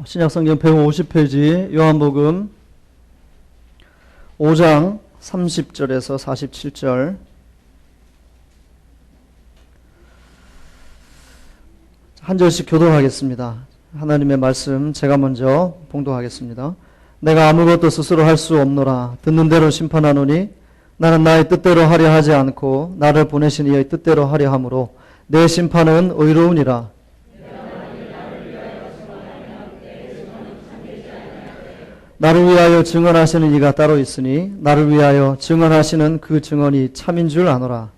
신약성경 150페이지 요한복음 5장 30절에서 47절. 한 절씩 교독하겠습니다. 하나님의 말씀 제가 먼저 봉독하겠습니다. 내가 아무것도 스스로 할 수 없노라. 듣는 대로 심판하노니 나는 나의 뜻대로 하려 하지 않고 나를 보내신 이의 뜻대로 하려 함으로 내 심판은 의로우니라. 나를 위하여 증언하시는 이가 따로 있으니 나를 위하여 증언하시는 그 증언이 참인 줄 아노라.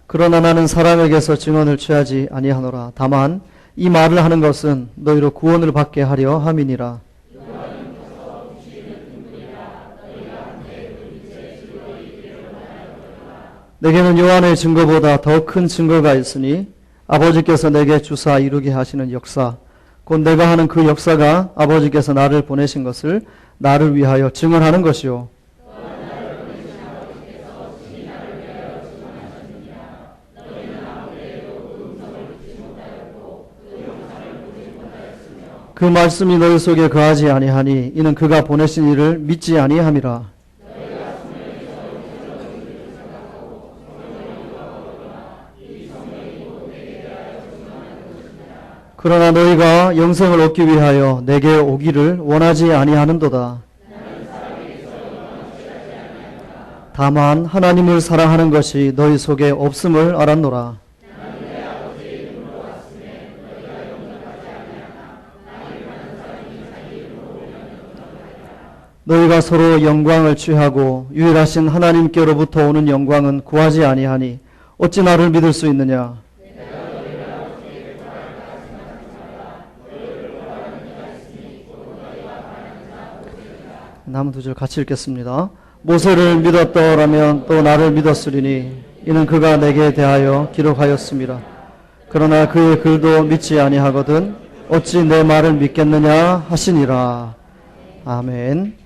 그러나 나는 사람에게서 증언을 취하지 아니하노라. 다만 이 말을 하는 것은 너희로 구원을 받게 하려 함이니라. 내게는 요한의 증거보다 더 큰 증거가 있으니 아버지께서 내게 주사 이루게 하시는 역사, 곧 내가 하는 그 역사가 아버지께서 나를 보내신 것을 나를 위하여 증언하는 것이요. 그 말씀이 너희 속에 거하지 아니하니 이는 그가 보내신 이를 믿지 아니함이라. 그러나 너희가 영생을 얻기 위하여 내게 오기를 원하지 아니하는도다. 다만 하나님을 사랑하는 것이 너희 속에 없음을 알았노라. 너희가 서로 영광을 취하고 유일하신 하나님께로부터 오는 영광은 구하지 아니하니 어찌 나를 믿을 수 있느냐? 남은 두 절 같이 읽겠습니다. 모세를 믿었더라면 또 나를 믿었으리니 이는 그가 내게 대하여 기록하였습니다. 그러나 그의 글도 믿지 아니하거든 어찌 내 말을 믿겠느냐 하시니라. 아멘.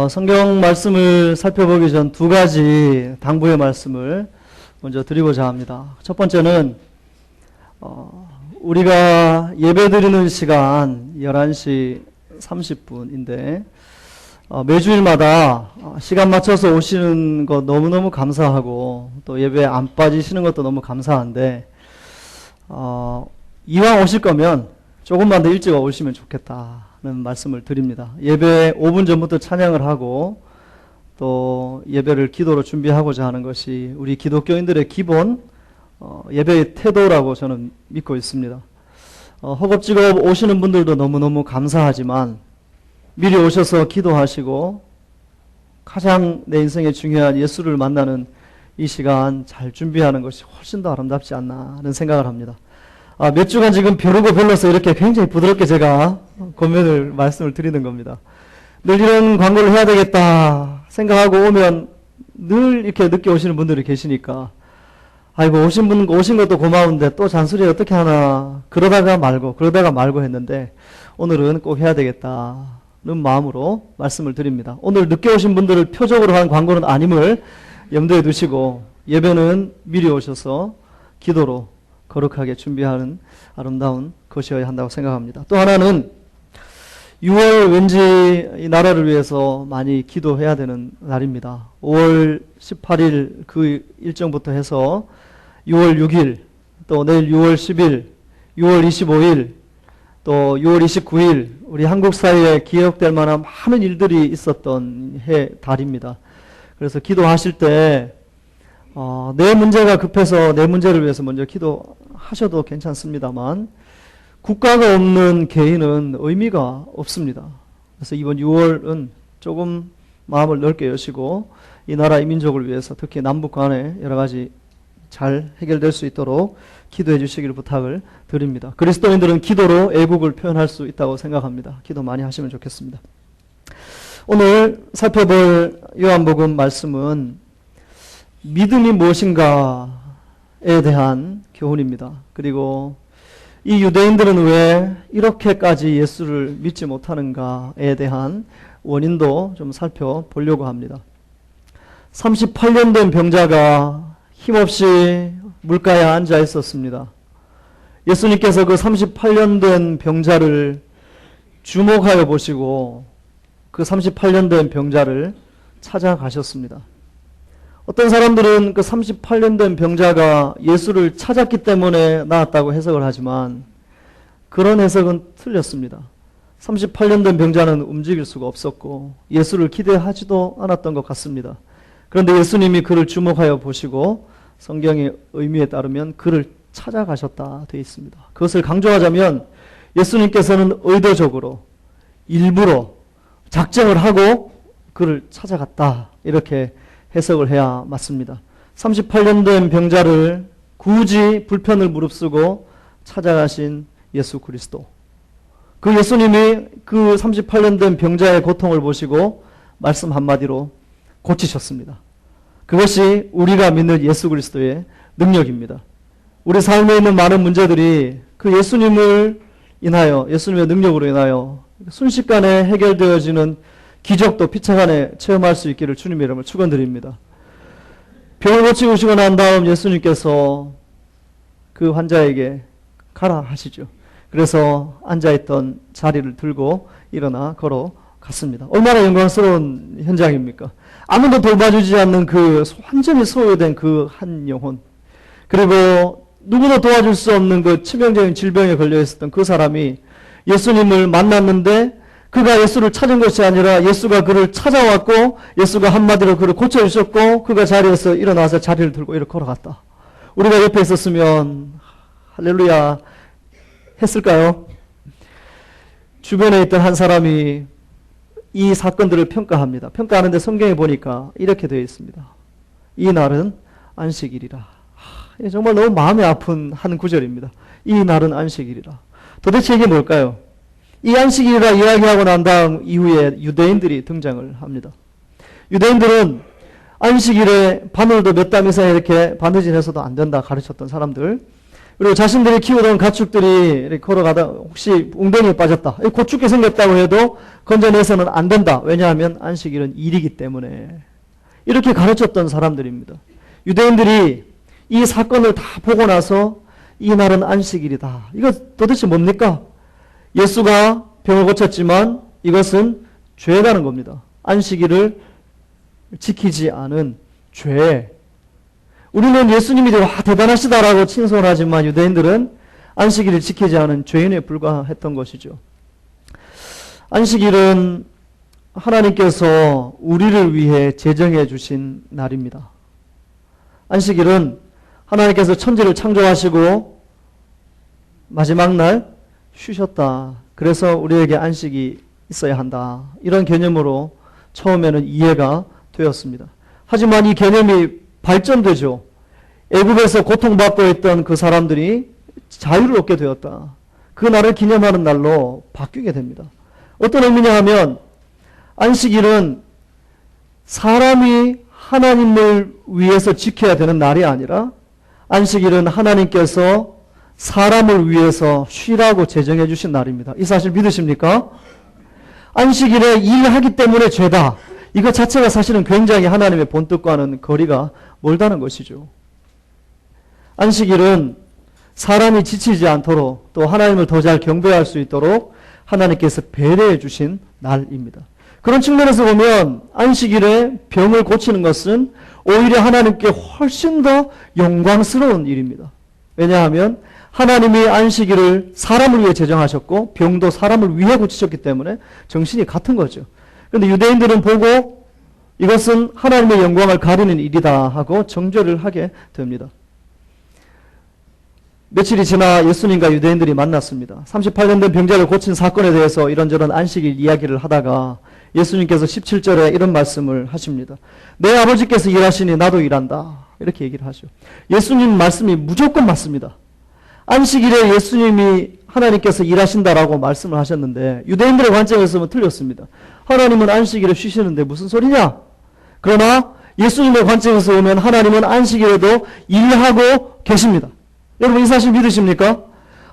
성경 말씀을 살펴보기 전 두 가지 당부의 말씀을 먼저 드리고자 합니다. 첫 번째는 우리가 예배드리는 시간 11시 30분인데 매주일마다 시간 맞춰서 오시는 것 너무너무 감사하고 또 예배에 안 빠지시는 것도 너무 감사한데 이왕 오실 거면 조금만 더 일찍 오시면 좋겠다는 말씀을 드립니다. 예배 5분 전부터 찬양을 하고 또 예배를 기도로 준비하고자 하는 것이 우리 기독교인들의 기본 예배의 태도라고 저는 믿고 있습니다. 허겁지겁 오시는 분들도 너무너무 감사하지만 미리 오셔서 기도하시고 가장 내 인생에 중요한 예수를 만나는 이 시간 잘 준비하는 것이 훨씬 더 아름답지 않나 하는 생각을 합니다. 몇 주간 지금 벼르고 별러서 이렇게 굉장히 부드럽게 제가 말씀을 드리는 겁니다. 늘 이런 광고를 해야 되겠다 생각하고 오면 늘 이렇게 늦게 오시는 분들이 계시니까 아이고 오신 것도 고마운데 또 잔소리 어떻게 하나 그러다가 말고 했는데 오늘은 꼭 해야 되겠다는 마음으로 말씀을 드립니다. 오늘 늦게 오신 분들을 표적으로 한 광고는 아님을 염두에 두시고 예배는 미리 오셔서 기도로 거룩하게 준비하는 아름다운 것이어야 한다고 생각합니다. 또 하나는 6월 왠지 이 나라를 위해서 많이 기도해야 되는 날입니다. 5월 18일 그 일정부터 해서 6월 6일, 또 내일 6월 10일, 6월 25일, 또 6월 29일 우리 한국 사회에 기억될 만한 많은 일들이 있었던 달입니다. 그래서 기도하실 때 내 문제가 급해서 내 문제를 위해서 먼저 기도하셔도 괜찮습니다만 국가가 없는 개인은 의미가 없습니다. 그래서 이번 6월은 조금 마음을 넓게 여시고 이 나라 이 민족을 위해서 특히 남북 간에 여러 가지 잘 해결될 수 있도록 기도해 주시기를 부탁을 드립니다. 그리스도인들은 기도로 애국을 표현할 수 있다고 생각합니다. 기도 많이 하시면 좋겠습니다. 오늘 살펴볼 요한복음 말씀은 믿음이 무엇인가에 대한 교훈입니다. 그리고 이 유대인들은 왜 이렇게까지 예수를 믿지 못하는가에 대한 원인도 좀 살펴보려고 합니다. 38년 된 병자가 힘없이 물가에 앉아 있었습니다. 예수님께서 그 38년 된 병자를 주목하여 보시고 그 38년 된 병자를 찾아가셨습니다. 어떤 사람들은 그 38년 된 병자가 예수를 찾았기 때문에 나았다고 해석을 하지만 그런 해석은 틀렸습니다. 38년 된 병자는 움직일 수가 없었고 예수를 기대하지도 않았던 것 같습니다. 그런데 예수님이 그를 주목하여 보시고 성경의 의미에 따르면 그를 찾아가셨다 되어 있습니다. 그것을 강조하자면 예수님께서는 의도적으로 일부러 작정을 하고 그를 찾아갔다 이렇게 해석을 해야 맞습니다. 38년 된 병자를 굳이 불편을 무릅쓰고 찾아가신 예수 그리스도. 그 예수님이 그 38년 된 병자의 고통을 보시고 말씀 한마디로 고치셨습니다. 그것이 우리가 믿는 예수 그리스도의 능력입니다. 우리 삶에 있는 많은 문제들이 그 예수님을 인하여, 예수님의 능력으로 인하여 순식간에 해결되어지는 기적도 피차간에 체험할 수 있기를 주님의 이름으로 축원드립니다. 병을 고치고 난 다음 예수님께서 그 환자에게 가라 하시죠. 그래서 앉아있던 자리를 들고 일어나 걸어갔습니다. 얼마나 영광스러운 현장입니까? 아무도 돌봐주지 않는 그 완전히 소외된 그 한 영혼, 그리고 누구도 도와줄 수 없는 그 치명적인 질병에 걸려있었던 그 사람이 예수님을 만났는데 그가 예수를 찾은 것이 아니라 예수가 그를 찾아왔고 예수가 한마디로 그를 고쳐주셨고 그가 자리에서 일어나서 자리를 들고 이렇게 걸어갔다. 우리가 옆에 있었으면 할렐루야 했을까요? 주변에 있던 한 사람이 이 사건들을 평가합니다. 평가하는데 성경에 보니까 이렇게 되어 있습니다. 이 날은 안식일이라. 정말 너무 마음이 아픈 한 구절입니다. 이 날은 안식일이라. 도대체 이게 뭘까요? 이 안식일이라 이야기하고 난 다음 이후에 유대인들이 등장을 합니다. 유대인들은 안식일에 바늘도 몇 땀 이상 이렇게 바느질 해서도 안 된다 가르쳤던 사람들, 그리고 자신들이 키우던 가축들이 이렇게 걸어가다 혹시 웅덩이에 빠졌다, 곧 죽게 생겼다고 해도 건져내서는 안 된다. 왜냐하면 안식일은 일이기 때문에. 이렇게 가르쳤던 사람들입니다. 유대인들이 이 사건을 다 보고 나서 이 날은 안식일이다. 이거 도대체 뭡니까? 예수가 병을 고쳤지만 이것은 죄라는 겁니다. 안식일을 지키지 않은 죄. 우리는 예수님이 와 대단하시다라고 칭송하지만 유대인들은 안식일을 지키지 않은 죄인에 불과했던 것이죠. 안식일은 하나님께서 우리를 위해 제정해 주신 날입니다. 안식일은 하나님께서 천지를 창조하시고 마지막 날 쉬셨다. 그래서 우리에게 안식이 있어야 한다. 이런 개념으로 처음에는 이해가 되었습니다. 하지만 이 개념이 발전되죠. 애굽에서 고통받고 있던 그 사람들이 자유를 얻게 되었다. 그 날을 기념하는 날로 바뀌게 됩니다. 어떤 의미냐 하면 안식일은 사람이 하나님을 위해서 지켜야 되는 날이 아니라 안식일은 하나님께서 사람을 위해서 쉬라고 제정해 주신 날입니다. 이 사실 믿으십니까? 안식일에 일하기 때문에 죄다. 이것 자체가 사실은 굉장히 하나님의 본뜻과는 거리가 멀다는 것이죠. 안식일은 사람이 지치지 않도록 또 하나님을 더 잘 경배할 수 있도록 하나님께서 배려해 주신 날입니다. 그런 측면에서 보면 안식일에 병을 고치는 것은 오히려 하나님께 훨씬 더 영광스러운 일입니다. 왜냐하면 하나님이 안식일을 사람을 위해 제정하셨고 병도 사람을 위해 고치셨기 때문에 정신이 같은 거죠. 그런데 유대인들은 보고 이것은 하나님의 영광을 가리는 일이다 하고 정죄를 하게 됩니다. 며칠이 지나 예수님과 유대인들이 만났습니다. 38년 된 병자를 고친 사건에 대해서 이런저런 안식일 이야기를 하다가 예수님께서 17절에 이런 말씀을 하십니다. 내 아버지께서 일하시니 나도 일한다. 이렇게 얘기를 하죠. 예수님 말씀이 무조건 맞습니다. 안식일에 예수님이 하나님께서 일하신다라고 말씀을 하셨는데 유대인들의 관점에서는 틀렸습니다. 하나님은 안식일에 쉬시는데 무슨 소리냐? 그러나 예수님의 관점에서 보면 하나님은 안식일에도 일하고 계십니다. 여러분 이 사실 믿으십니까?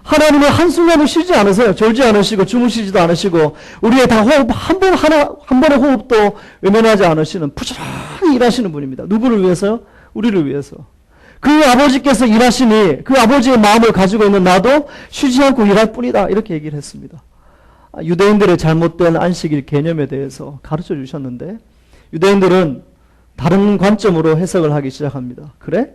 하나님은 한순간도 쉬지 않으세요. 졸지 않으시고 주무시지도 않으시고 우리의 다 호흡 한 번의 호흡도 외면하지 않으시는 부지런히 일하시는 분입니다. 누구를 위해서요? 우리를 위해서. 그 아버지께서 일하시니 그 아버지의 마음을 가지고 있는 나도 쉬지 않고 일할 뿐이다. 이렇게 얘기를 했습니다. 유대인들의 잘못된 안식일 개념에 대해서 가르쳐 주셨는데 유대인들은 다른 관점으로 해석을 하기 시작합니다. 그래?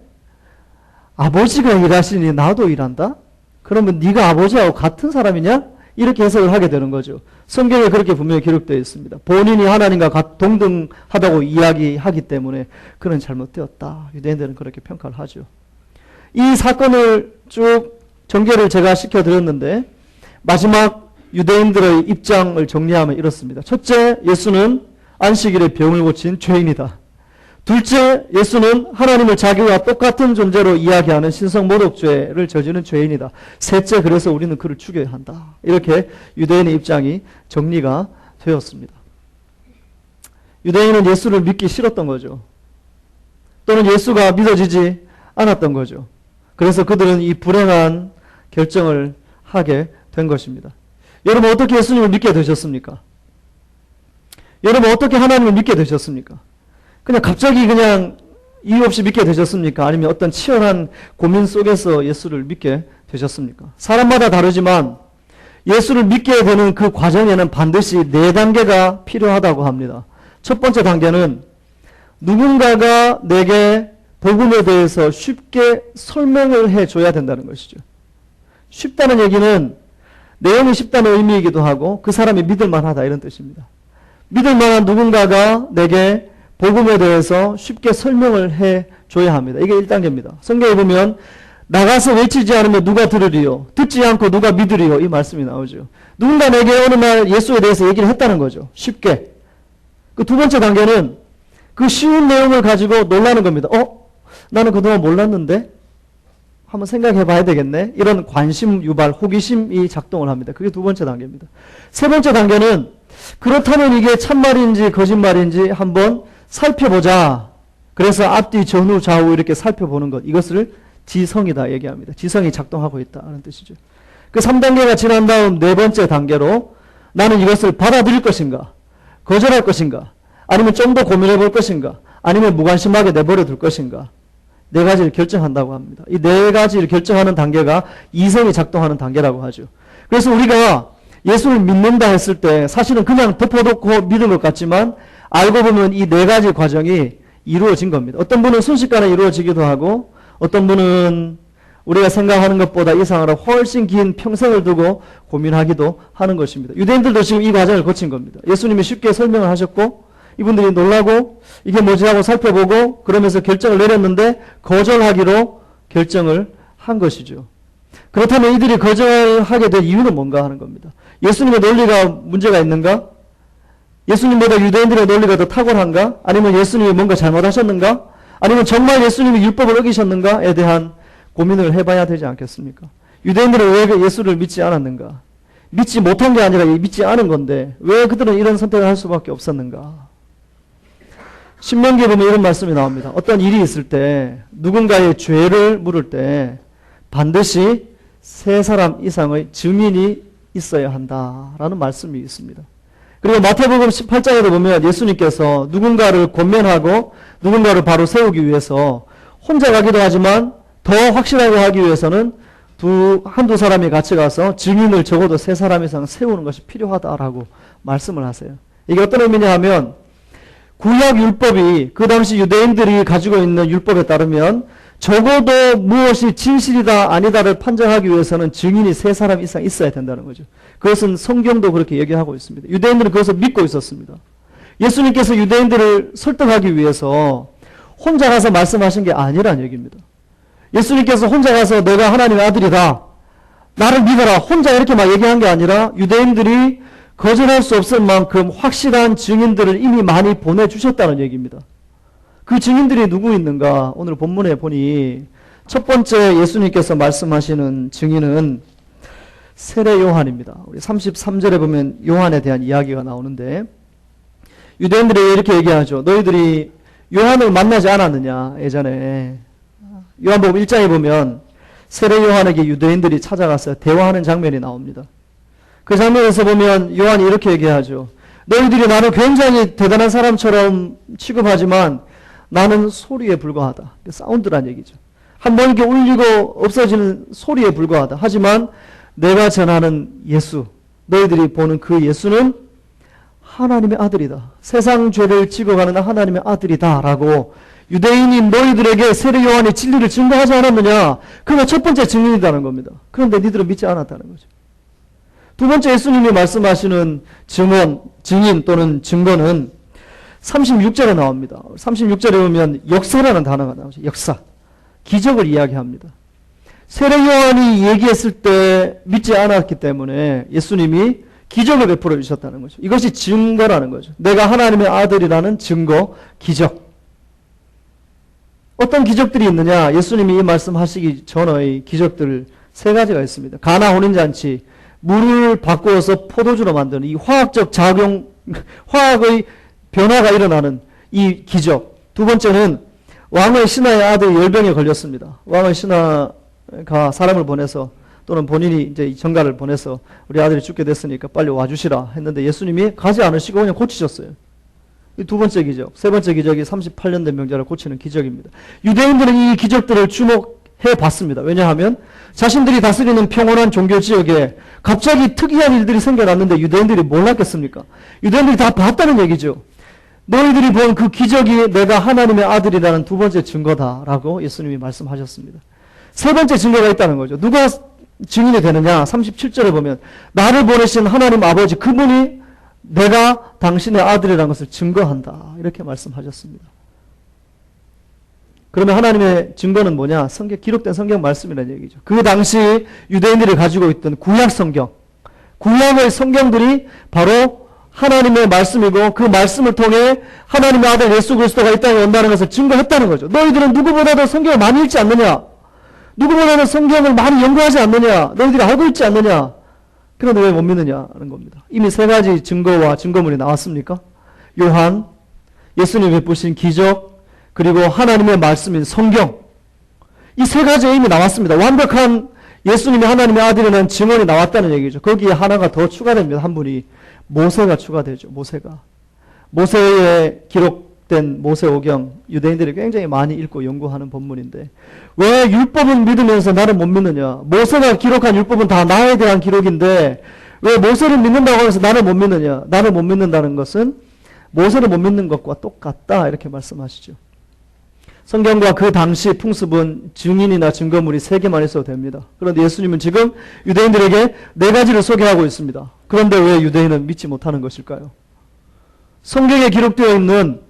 아버지가 일하시니 나도 일한다? 그러면 네가 아버지하고 같은 사람이냐? 이렇게 해석을 하게 되는 거죠. 성경에 그렇게 분명히 기록되어 있습니다. 본인이 하나님과 동등하다고 이야기하기 때문에 그는 잘못되었다. 유대인들은 그렇게 평가를 하죠. 이 사건을 쭉 전개를 제가 시켜드렸는데 마지막 유대인들의 입장을 정리하면 이렇습니다. 첫째, 예수는 안식일에 병을 고친 죄인이다. 둘째, 예수는 하나님을 자기와 똑같은 존재로 이야기하는 신성모독죄를 저지른 죄인이다. 셋째, 그래서 우리는 그를 죽여야 한다. 이렇게 유대인의 입장이 정리가 되었습니다. 유대인은 예수를 믿기 싫었던 거죠. 또는 예수가 믿어지지 않았던 거죠. 그래서 그들은 이 불행한 결정을 하게 된 것입니다. 여러분 어떻게 예수님을 믿게 되셨습니까? 여러분 어떻게 하나님을 믿게 되셨습니까? 그냥 갑자기 그냥 이유 없이 믿게 되셨습니까? 아니면 어떤 치열한 고민 속에서 예수를 믿게 되셨습니까? 사람마다 다르지만 예수를 믿게 되는 그 과정에는 반드시 4단계가 필요하다고 합니다. 첫 번째 단계는 누군가가 내게 복음에 대해서 쉽게 설명을 해줘야 된다는 것이죠. 쉽다는 얘기는 내용이 쉽다는 의미이기도 하고 그 사람이 믿을만하다 이런 뜻입니다. 믿을만한 누군가가 내게 복음에 대해서 쉽게 설명을 해줘야 합니다. 이게 1단계입니다. 성경에 보면 나가서 외치지 않으면 누가 들으리요? 듣지 않고 누가 믿으리요? 이 말씀이 나오죠. 누군가 내게 어느 날 예수에 대해서 얘기를 했다는 거죠. 쉽게. 그 두 번째 단계는 그 쉬운 내용을 가지고 놀라는 겁니다. 나는 그동안 몰랐는데? 한번 생각해 봐야 되겠네. 이런 관심 유발, 호기심이 작동을 합니다. 그게 두 번째 단계입니다. 세 번째 단계는 그렇다면 이게 참말인지 거짓말인지 한번 살펴보자. 그래서 앞뒤 전후 좌우 이렇게 살펴보는 것. 이것을 지성이다 얘기합니다. 지성이 작동하고 있다는 뜻이죠. 그 3단계가 지난 다음 네 번째 단계로 나는 이것을 받아들일 것인가? 거절할 것인가? 아니면 좀 더 고민해 볼 것인가? 아니면 무관심하게 내버려 둘 것인가? 네 가지를 결정한다고 합니다. 이 네 가지를 결정하는 단계가 이성이 작동하는 단계라고 하죠. 그래서 우리가 예수를 믿는다 했을 때 사실은 그냥 덮어놓고 믿은 것 같지만 알고 보면 이 네 가지 과정이 이루어진 겁니다. 어떤 분은 순식간에 이루어지기도 하고 어떤 분은 우리가 생각하는 것보다 이상으로 훨씬 긴 평생을 두고 고민하기도 하는 것입니다. 유대인들도 지금 이 과정을 거친 겁니다. 예수님이 쉽게 설명을 하셨고 이분들이 놀라고 이게 뭐지 하고 살펴보고 그러면서 결정을 내렸는데 거절하기로 결정을 한 것이죠. 그렇다면 이들이 거절하게 된 이유는 뭔가 하는 겁니다. 예수님의 논리가 문제가 있는가? 예수님보다 유대인들의 논리가 더 탁월한가? 아니면 예수님이 뭔가 잘못하셨는가? 아니면 정말 예수님이 율법을 어기셨는가에 대한 고민을 해봐야 되지 않겠습니까? 유대인들은 왜 예수를 믿지 않았는가? 믿지 못한 게 아니라 믿지 않은 건데 왜 그들은 이런 선택을 할 수밖에 없었는가? 신명기에 보면 이런 말씀이 나옵니다. 어떤 일이 있을 때 누군가의 죄를 물을 때 반드시 3사람 이상의 증인이 있어야 한다라는 말씀이 있습니다. 그리고 마태복음 18장에도 보면 예수님께서 누군가를 권면하고 누군가를 바로 세우기 위해서 혼자 가기도 하지만 더 확실하게 하기 위해서는 한두 사람이 같이 가서 증인을 적어도 3사람 이상 세우는 것이 필요하다라고 말씀을 하세요. 이게 어떤 의미냐 하면 구약 율법이 그 당시 유대인들이 가지고 있는 율법에 따르면 적어도 무엇이 진실이다 아니다를 판정하기 위해서는 증인이 3사람 이상 있어야 된다는 거죠. 그것은 성경도 그렇게 얘기하고 있습니다. 유대인들은 그것을 믿고 있었습니다. 예수님께서 유대인들을 설득하기 위해서 혼자 가서 말씀하신 게 아니란 얘기입니다. 예수님께서 혼자 가서 내가 하나님의 아들이다. 나를 믿어라. 혼자 이렇게 막 얘기한 게 아니라 유대인들이 거절할 수 없을 만큼 확실한 증인들을 이미 많이 보내주셨다는 얘기입니다. 그 증인들이 누구 있는가? 오늘 본문에 보니 첫 번째 예수님께서 말씀하시는 증인은 세례 요한입니다. 우리 33절에 보면 요한에 대한 이야기가 나오는데 유대인들이 이렇게 얘기하죠. 너희들이 요한을 만나지 않았느냐? 예전에 요한복음 1장에 보면 세례 요한에게 유대인들이 찾아가서 대화하는 장면이 나옵니다. 그 장면에서 보면 요한이 이렇게 얘기하죠. 너희들이 나를 굉장히 대단한 사람처럼 취급하지만 나는 소리에 불과하다. 사운드란 얘기죠. 한번 이렇게 울리고 없어지는 소리에 불과하다. 하지만 내가 전하는 예수, 너희들이 보는 그 예수는 하나님의 아들이다. 세상 죄를 지고 가는 하나님의 아들이다. 라고 유대인인 너희들에게 세례 요한의 진리를 증거하지 않았느냐? 그가 첫 번째 증인이라는 겁니다. 그런데 니들은 믿지 않았다는 거죠. 두 번째 예수님이 말씀하시는 증인 또는 증거는 36절에 나옵니다. 36절에 보면 역사라는 단어가 나오죠. 역사. 기적을 이야기합니다. 세례 요한이 얘기했을 때 믿지 않았기 때문에 예수님이 기적을 베풀어 주셨다는 거죠. 이것이 증거라는 거죠. 내가 하나님의 아들이라는 증거, 기적. 어떤 기적들이 있느냐? 예수님이 이 말씀하시기 전의 기적들 세 가지가 있습니다. 가나 혼인잔치, 물을 바꾸어서 포도주로 만드는 이 화학적 작용, 화학의 변화가 일어나는 이 기적. 두 번째는 왕의 신하의 아들이 열병에 걸렸습니다. 왕의 신하가 사람을 보내서 또는 본인이 이제 전가를 보내서 우리 아들이 죽게 됐으니까 빨리 와주시라 했는데 예수님이 가지 않으시고 그냥 고치셨어요. 이 두 번째 기적. 세 번째 기적이 38년 된 병자를 고치는 기적입니다. 유대인들은 이 기적들을 주목해 봤습니다. 왜냐하면 자신들이 다스리는 평온한 종교 지역에 갑자기 특이한 일들이 생겨났는데 유대인들이 몰랐겠습니까? 유대인들이 다 봤다는 얘기죠. 너희들이 본 그 기적이 내가 하나님의 아들이라는 두 번째 증거다라고 예수님이 말씀하셨습니다. 세 번째 증거가 있다는 거죠. 누가 증인이 되느냐? 37절에 보면 나를 보내신 하나님 아버지 그분이 내가 당신의 아들이라는 것을 증거한다. 이렇게 말씀하셨습니다. 그러면 하나님의 증거는 뭐냐? 기록된 성경 말씀이라는 얘기죠. 그 당시 유대인들이 가지고 있던 구약 성경, 구약의 성경들이 바로 하나님의 말씀이고 그 말씀을 통해 하나님의 아들 예수 그리스도가 이 땅에 온다는 것을 증거했다는 거죠. 너희들은 누구보다도 성경을 많이 읽지 않느냐? 누구보다도 성경을 많이 연구하지 않느냐? 너희들이 알고 있지 않느냐? 그런데 왜 못 믿느냐는 겁니다. 이미 세 가지 증거와 증거물이 나왔습니까? 요한, 예수님이 베푸신 기적, 그리고 하나님의 말씀인 성경. 이 세 가지가 이미 나왔습니다. 완벽한 예수님이 하나님의 아들이라는 증언이 나왔다는 얘기죠. 거기에 하나가 더 추가됩니다. 한 분이 모세가 추가되죠. 모세에 기록된 모세오경, 유대인들이 굉장히 많이 읽고 연구하는 본문인데 왜 율법은 믿으면서 나를 못 믿느냐? 모세가 기록한 율법은 다 나에 대한 기록인데 왜 모세를 믿는다고 해서 나를 못 믿느냐? 나를 못 믿는다는 것은 모세를 못 믿는 것과 똑같다 이렇게 말씀하시죠. 성경과 그 당시 풍습은 증인이나 증거물이 세 개만 있어도 됩니다. 그런데 예수님은 지금 유대인들에게 네 가지를 소개하고 있습니다. 그런데 왜 유대인은 믿지 못하는 것일까요? 성경에 기록되어 있는,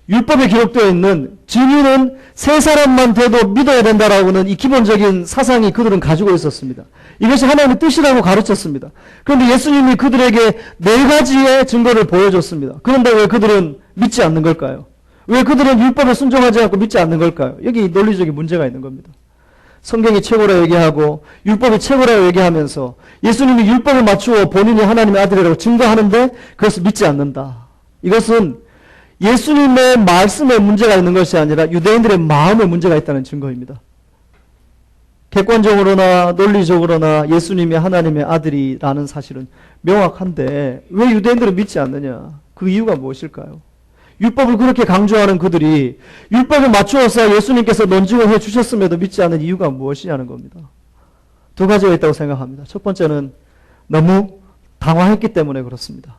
율법에 기록되어 있는 증인은 세 사람만 돼도 믿어야 된다라고는 이 기본적인 사상이 그들은 가지고 있었습니다. 이것이 하나님의 뜻이라고 가르쳤습니다. 그런데 예수님이 그들에게 네 가지의 증거를 보여줬습니다. 그런데 왜 그들은 믿지 않는 걸까요? 왜 그들은 율법에 순종하지 않고 믿지 않는 걸까요? 여기 논리적인 문제가 있는 겁니다. 성경이 최고라 얘기하고 율법이 최고라고 얘기하면서 예수님이 율법을 맞추어 본인이 하나님의 아들이라고 증거하는데 그것을 믿지 않는다. 이것은 예수님의 말씀에 문제가 있는 것이 아니라 유대인들의 마음에 문제가 있다는 증거입니다. 객관적으로나 논리적으로나 예수님이 하나님의 아들이라는 사실은 명확한데 왜 유대인들은 믿지 않느냐? 그 이유가 무엇일까요? 율법을 그렇게 강조하는 그들이 율법을 맞추어서 예수님께서 논증을 해주셨음에도 믿지 않는 이유가 무엇이냐는 겁니다. 두 가지가 있다고 생각합니다. 첫 번째는 너무 당황했기 때문에 그렇습니다.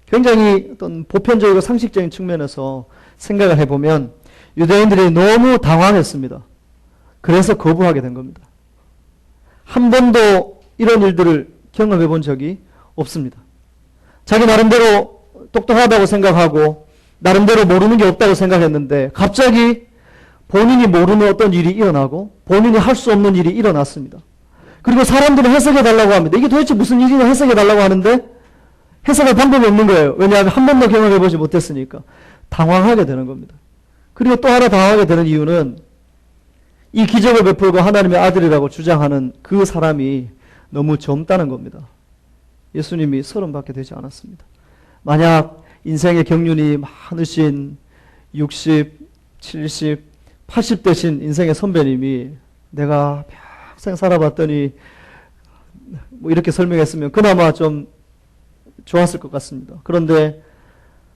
굉장히 어떤 보편적이고 상식적인 측면에서 생각을 해보면 유대인들이 너무 당황했습니다. 그래서 거부하게 된 겁니다. 한 번도 이런 일들을 경험해 본 적이 없습니다. 자기 나름대로 똑똑하다고 생각하고 나름대로 모르는 게 없다고 생각했는데 갑자기 본인이 모르는 어떤 일이 일어나고 본인이 할 수 없는 일이 일어났습니다. 그리고 사람들은 해석해 달라고 합니다. 이게 도대체 무슨 일이냐 해석해 달라고 하는데 해석할 방법이 없는 거예요. 왜냐하면 한 번도 경험해 보지 못했으니까 당황하게 되는 겁니다. 그리고 또 하나 당황하게 되는 이유는 이 기적을 베풀고 하나님의 아들이라고 주장하는 그 사람이 너무 젊다는 겁니다. 예수님이 30밖에 되지 않았습니다. 만약 인생의 경륜이 많으신 60, 70, 80 되신 인생의 선배님이 내가 평생 살아봤더니 뭐 이렇게 설명했으면 그나마 좀 좋았을 것 같습니다. 그런데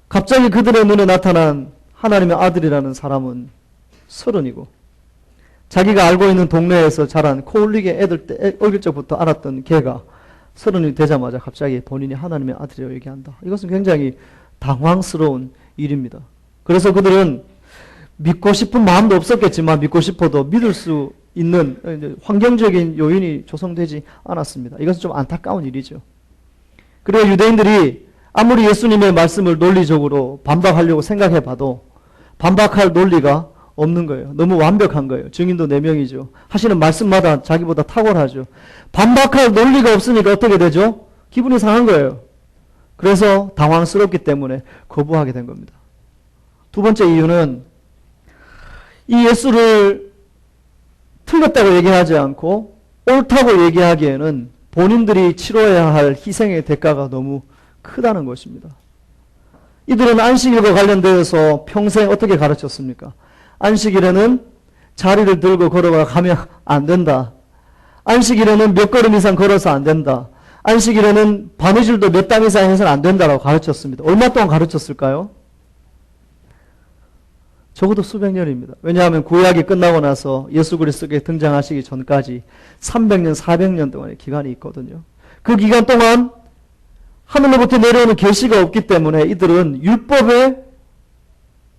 갑자기 그들의 눈에 나타난 하나님의 아들이라는 사람은 30이고 자기가 알고 있는 동네에서 자란 코 흘리게 어릴 적부터 알았던 걔가 30이 되자마자 갑자기 본인이 하나님의 아들이라고 얘기한다. 이것은 굉장히 당황스러운 일입니다. 그래서 그들은 믿고 싶은 마음도 없었겠지만 믿고 싶어도 믿을 수 있는 환경적인 요인이 조성되지 않았습니다. 이것은 좀 안타까운 일이죠. 그리고 유대인들이 아무리 예수님의 말씀을 논리적으로 반박하려고 생각해봐도 반박할 논리가 없는 거예요. 너무 완벽한 거예요. 증인도 4명이죠. 하시는 말씀마다 자기보다 탁월하죠. 반박할 논리가 없으니까 어떻게 되죠? 기분이 상한 거예요. 그래서 당황스럽기 때문에 거부하게 된 겁니다. 두 번째 이유는 이 예수를 틀렸다고 얘기하지 않고 옳다고 얘기하기에는 본인들이 치러야 할 희생의 대가가 너무 크다는 것입니다. 이들은 안식일과 관련되어서 평생 어떻게 가르쳤습니까? 안식일에는 자리를 들고 걸어가면 안 된다. 안식일에는 몇 걸음 이상 걸어서 안 된다. 안식일에는 바느질도 몇 땀 이상 해서는 안 된다라고 가르쳤습니다. 얼마 동안 가르쳤을까요? 적어도 수백 년입니다. 왜냐하면 구약이 끝나고 나서 예수 그리스도께 등장하시기 전까지 300년, 400년 동안의 기간이 있거든요. 그 기간 동안 하늘로부터 내려오는 계시가 없기 때문에 이들은 율법에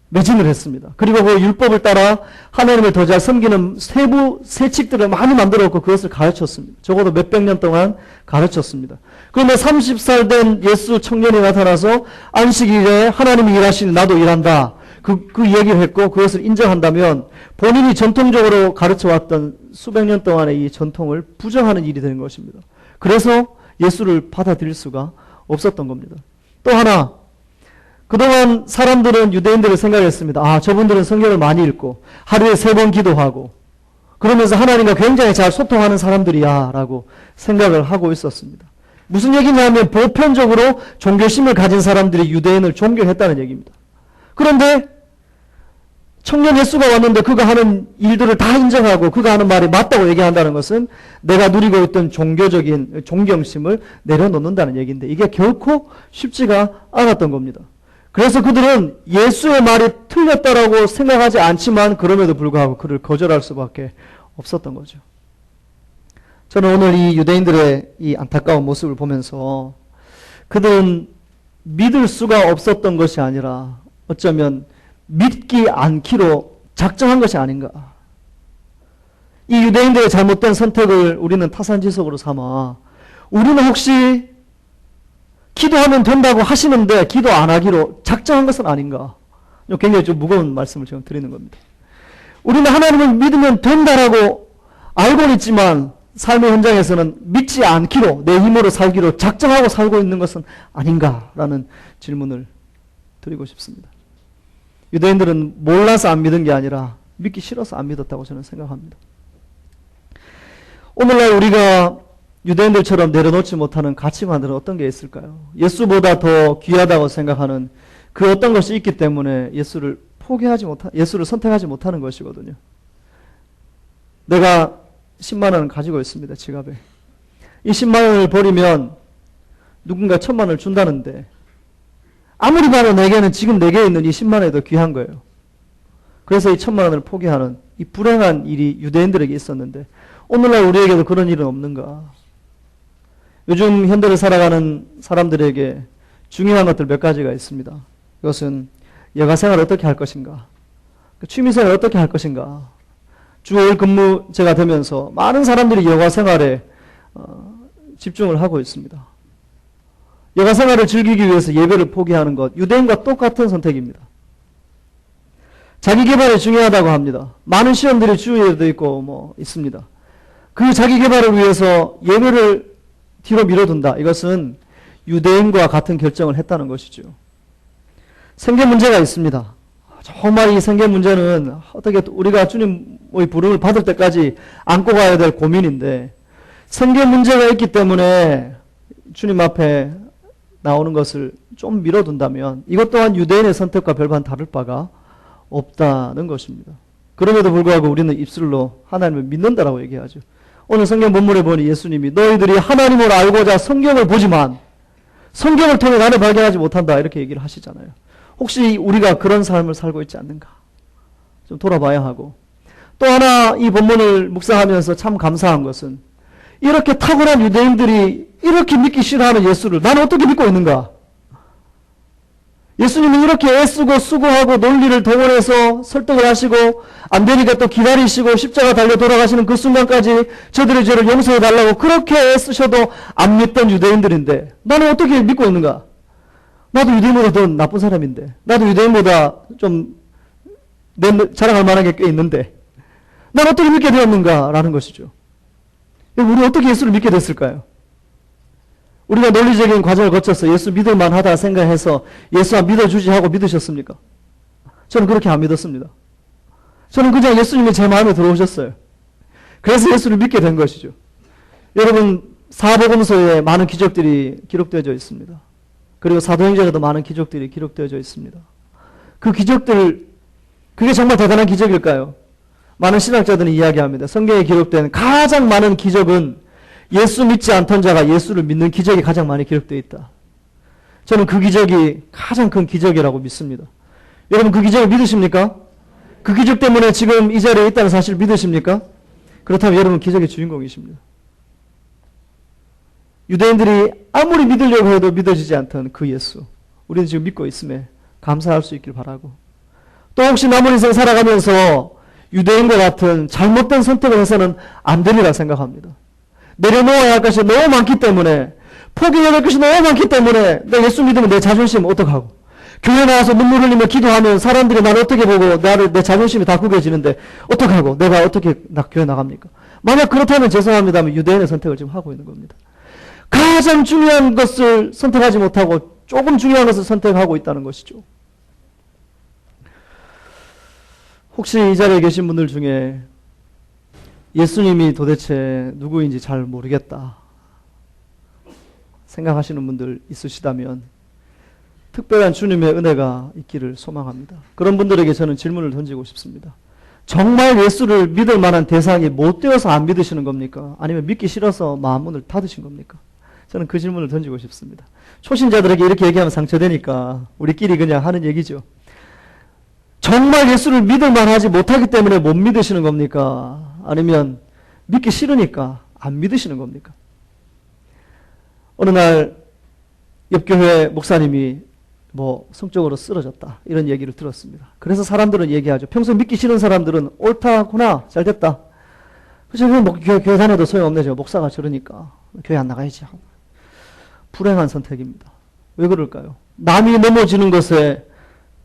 매진을 했습니다. 그리고 그 율법을 따라 하나님을 더 잘 섬기는 세부 세칙들을 많이 만들었고 그것을 가르쳤습니다. 적어도 몇백 년 동안 가르쳤습니다. 그런데 30살 된 예수 청년이 나타나서 안식일에 하나님이 일하시니 나도 일한다. 그 얘기를 했고 그것을 인정한다면 본인이 전통적으로 가르쳐왔던 수백 년 동안의 이 전통을 부정하는 일이 되는 것입니다. 그래서 예수를 받아들일 수가 없었던 겁니다. 또 하나, 그동안 사람들은 유대인들을 생각했습니다. 아, 저분들은 성경을 많이 읽고 하루에 3번 기도하고 그러면서 하나님과 굉장히 잘 소통하는 사람들이야 라고 생각을 하고 있었습니다. 무슨 얘기냐면 보편적으로 종교심을 가진 사람들이 유대인을 존경했다는 얘기입니다. 그런데 청년 예수가 왔는데 그가 하는 일들을 다 인정하고 그가 하는 말이 맞다고 얘기한다는 것은 내가 누리고 있던 종교적인 존경심을 내려놓는다는 얘기인데 이게 결코 쉽지가 않았던 겁니다. 그래서 그들은 예수의 말이 틀렸다라고 생각하지 않지만 그럼에도 불구하고 그를 거절할 수밖에 없었던 거죠. 저는 오늘 이 유대인들의 이 안타까운 모습을 보면서 그들은 믿을 수가 없었던 것이 아니라 어쩌면 믿기 않기로 작정한 것이 아닌가. 이 유대인들의 잘못된 선택을 우리는 타산지석으로 삼아 우리는 혹시 기도하면 된다고 하시는데 기도 안 하기로 작정한 것은 아닌가. 굉장히 좀 무거운 말씀을 지금 드리는 겁니다. 우리는 하나님을 믿으면 된다라고 알고는 있지만 삶의 현장에서는 믿지 않기로 내 힘으로 살기로 작정하고 살고 있는 것은 아닌가라는 질문을 드리고 싶습니다. 유대인들은 몰라서 안 믿은 게 아니라 믿기 싫어서 안 믿었다고 저는 생각합니다. 오늘날 우리가 유대인들처럼 내려놓지 못하는 가치관들은 어떤 게 있을까요? 예수보다 더 귀하다고 생각하는 그 어떤 것이 있기 때문에 예수를 선택하지 못하는 것이거든요. 내가 10만 원을 가지고 있습니다. 지갑에. 이 10만 원을 버리면 누군가 1000만 원을 준다는데 아무리 봐도 내게는 지금 내게 있는 이 10만 원이 더 귀한 거예요. 그래서 이 1000만 원을 포기하는 이 불행한 일이 유대인들에게 있었는데 오늘날 우리에게도 그런 일은 없는가? 요즘 현대를 살아가는 사람들에게 중요한 것들 몇 가지가 있습니다. 이것은 여가생활을 어떻게 할 것인가? 취미생활을 어떻게 할 것인가? 주 5일 근무제가 되면서 많은 사람들이 여가생활에 집중을 하고 있습니다. 여가생활을 즐기기 위해서 예배를 포기하는 것, 유대인과 똑같은 선택입니다. 자기개발이 중요하다고 합니다. 많은 시험들이 주일에도 있고 있습니다. 그 자기개발을 위해서 예배를 뒤로 밀어둔다. 이것은 유대인과 같은 결정을 했다는 것이죠. 생계 문제가 있습니다. 정말 이 생계 문제는 어떻게 우리가 주님의 부름을 받을 때까지 안고 가야 될 고민인데 생계 문제가 있기 때문에 주님 앞에 나오는 것을 좀 밀어둔다면 이것 또한 유대인의 선택과 별반 다를 바가 없다는 것입니다. 그럼에도 불구하고 우리는 입술로 하나님을 믿는다라고 얘기하죠. 오늘 성경 본문에 보니 예수님이 너희들이 하나님을 알고자 성경을 보지만 성경을 통해 나를 발견하지 못한다 이렇게 얘기를 하시잖아요. 혹시 우리가 그런 삶을 살고 있지 않는가? 좀 돌아봐야 하고 또 하나 이 본문을 묵상하면서 참 감사한 것은 이렇게 탁월한 유대인들이 이렇게 믿기 싫어하는 예수를 나는 어떻게 믿고 있는가? 예수님이 이렇게 애쓰고 수고하고 논리를 동원해서 설득을 하시고 안 되니까 또 기다리시고 십자가 달려 돌아가시는 그 순간까지 저들의 죄를 용서해 달라고 그렇게 애쓰셔도 안 믿던 유대인들인데 나는 어떻게 믿고 있는가? 나도 유대인보다 더 나쁜 사람인데 나도 유대인보다 좀 자랑할 만한 게 꽤 있는데 난 어떻게 믿게 되었는가라는 것이죠. 우리 어떻게 예수를 믿게 됐을까요? 우리가 논리적인 과정을 거쳐서 예수 믿을 만하다 생각해서 예수 안 믿어주지 하고 믿으셨습니까? 저는 그렇게 안 믿었습니다. 저는 그냥 예수님이 제 마음에 들어오셨어요. 그래서 예수를 믿게 된 것이죠. 여러분 사복음서에 많은 기적들이 기록되어져 있습니다. 그리고 사도행전에도 많은 기적들이 기록되어져 있습니다. 그 기적들 그게 정말 대단한 기적일까요? 많은 신학자들은 이야기합니다. 성경에 기록된 가장 많은 기적은 예수 믿지 않던 자가 예수를 믿는 기적이 가장 많이 기록되어 있다. 저는 그 기적이 가장 큰 기적이라고 믿습니다. 여러분 그 기적을 믿으십니까? 그 기적 때문에 지금 이 자리에 있다는 사실을 믿으십니까? 그렇다면 여러분 기적의 주인공이십니다. 유대인들이 아무리 믿으려고 해도 믿어지지 않던 그 예수 우리는 지금 믿고 있음에 감사할 수 있길 바라고 또 혹시 남은 인생 살아가면서 유대인과 같은 잘못된 선택을 해서는 안 되리라 생각합니다. 내려놓아야 할 것이 너무 많기 때문에 포기해야 할 것이 너무 많기 때문에 내 예수 믿으면 내 자존심 어떡하고 교회 나와서 눈물 흘리며 기도하면 사람들이 나를 어떻게 보고 내 자존심이 다 구겨지는데 어떡하고 내가 어떻게 교회 나갑니까? 만약 그렇다면 죄송합니다만 유대인의 선택을 지금 하고 있는 겁니다. 가장 중요한 것을 선택하지 못하고 조금 중요한 것을 선택하고 있다는 것이죠. 혹시 이 자리에 계신 분들 중에 예수님이 도대체 누구인지 잘 모르겠다 생각하시는 분들 있으시다면 특별한 주님의 은혜가 있기를 소망합니다. 그런 분들에게 저는 질문을 던지고 싶습니다. 정말 예수를 믿을 만한 대상이 못 되어서 안 믿으시는 겁니까? 아니면 믿기 싫어서 마음문을 닫으신 겁니까? 저는 그 질문을 던지고 싶습니다. 초신자들에게 이렇게 얘기하면 상처되니까 우리끼리 그냥 하는 얘기죠. 정말 예수를 믿을 만하지 못하기 때문에 못 믿으시는 겁니까? 아니면 믿기 싫으니까 안 믿으시는 겁니까? 어느 날 옆교회 목사님이 성적으로 쓰러졌다 이런 얘기를 들었습니다. 그래서 사람들은 얘기하죠. 평소 믿기 싫은 사람들은 옳다구나 잘됐다. 그래서 교회 다녀도 소용없네. 목사가 저러니까 교회 안 나가야지. 불행한 선택입니다. 왜 그럴까요? 남이 넘어지는 것에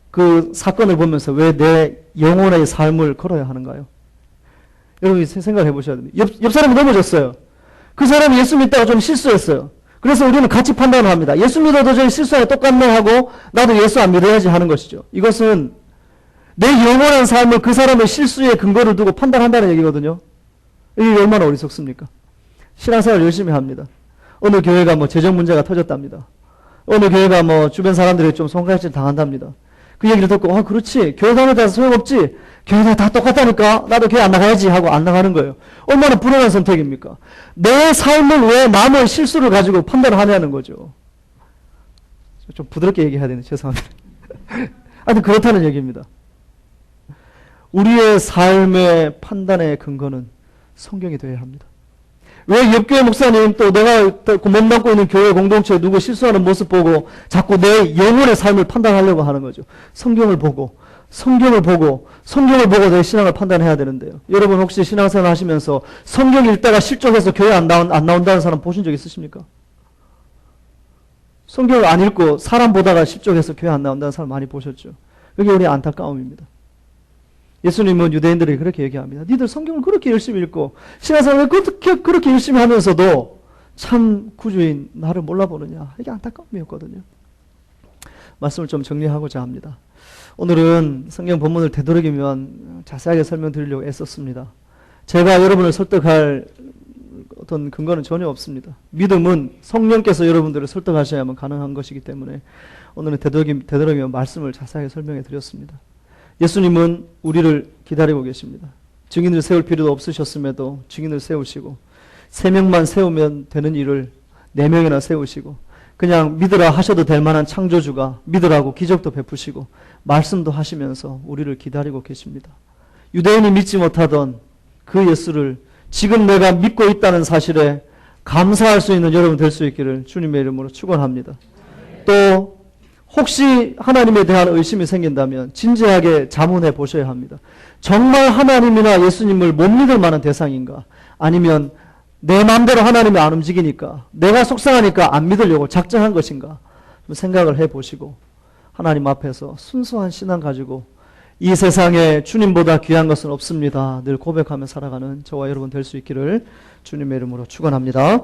그 사건을 보면서 왜 내 영혼의 삶을 걸어야 하는가요? 여러분이 생각해 보셔야 됩니다. 옆 사람이 넘어졌어요. 그 사람이 예수 믿다가 좀 실수했어요. 그래서 우리는 같이 판단을 합니다. 예수 믿어도 저희 실수하기 똑같네 하고 나도 예수 안 믿어야지 하는 것이죠. 이것은 내 영원한 삶을 그 사람의 실수에 근거를 두고 판단한다는 얘기거든요. 이게 얼마나 어리석습니까? 신앙생활 열심히 합니다. 어느 교회가 재정 문제가 터졌답니다. 어느 교회가 주변 사람들이 좀 손가락질 당한답니다. 그 얘기를 듣고 그렇지 교회 다녀도 소용없지 교회 다 똑같다니까 나도 교회 안 나가야지 하고 안 나가는 거예요. 얼마나 불행한 선택입니까? 내 삶을 왜 남의 실수를 가지고 판단을 하냐는 거죠. 좀 부드럽게 얘기해야 되네. 죄송합니다. 하여튼 그렇다는 얘기입니다. 우리의 삶의 판단의 근거는 성경이 되어야 합니다. 왜 옆교회 목사님 또 내가 몸담고 있는 교회 공동체 누구 실수하는 모습 보고 자꾸 내 영혼의 삶을 판단하려고 하는 거죠. 성경을 보고 내 신앙을 판단해야 되는데요. 여러분 혹시 신앙생활 하시면서 성경 읽다가 실족해서 교회 안 나온다는 사람 보신 적 있으십니까? 성경을 안 읽고 사람 보다가 실족해서 교회 안 나온다는 사람 많이 보셨죠. 그게 우리의 안타까움입니다. 예수님은 유대인들에게 그렇게 얘기합니다. 니들 성경을 그렇게 열심히 읽고 신앙생활을 그렇게 열심히 하면서도 참 구주인 나를 몰라보느냐. 이게 안타까움이었거든요. 말씀을 좀 정리하고자 합니다. 오늘은 성경 본문을 되도록이면 자세하게 설명드리려고 애썼습니다. 제가 여러분을 설득할 어떤 근거는 전혀 없습니다. 믿음은 성령께서 여러분들을 설득하셔야만 가능한 것이기 때문에 오늘은 되도록이면 말씀을 자세하게 설명해 드렸습니다. 예수님은 우리를 기다리고 계십니다. 증인을 세울 필요도 없으셨음에도 증인을 세우시고 3명만 세우면 되는 일을 4명이나 세우시고 그냥 믿으라 하셔도 될 만한 창조주가 믿으라고 기적도 베푸시고 말씀도 하시면서 우리를 기다리고 계십니다. 유대인이 믿지 못하던 그 예수를 지금 내가 믿고 있다는 사실에 감사할 수 있는 여러분 될 수 있기를 주님의 이름으로 축원합니다. 또 혹시 하나님에 대한 의심이 생긴다면 진지하게 자문해 보셔야 합니다. 정말 하나님이나 예수님을 못 믿을 만한 대상인가? 아니면 내 마음대로 하나님이 안 움직이니까 내가 속상하니까 안 믿으려고 작정한 것인가? 좀 생각을 해보시고 하나님 앞에서 순수한 신앙 가지고 이 세상에 주님보다 귀한 것은 없습니다. 늘 고백하며 살아가는 저와 여러분 될 수 있기를 주님의 이름으로 축원합니다.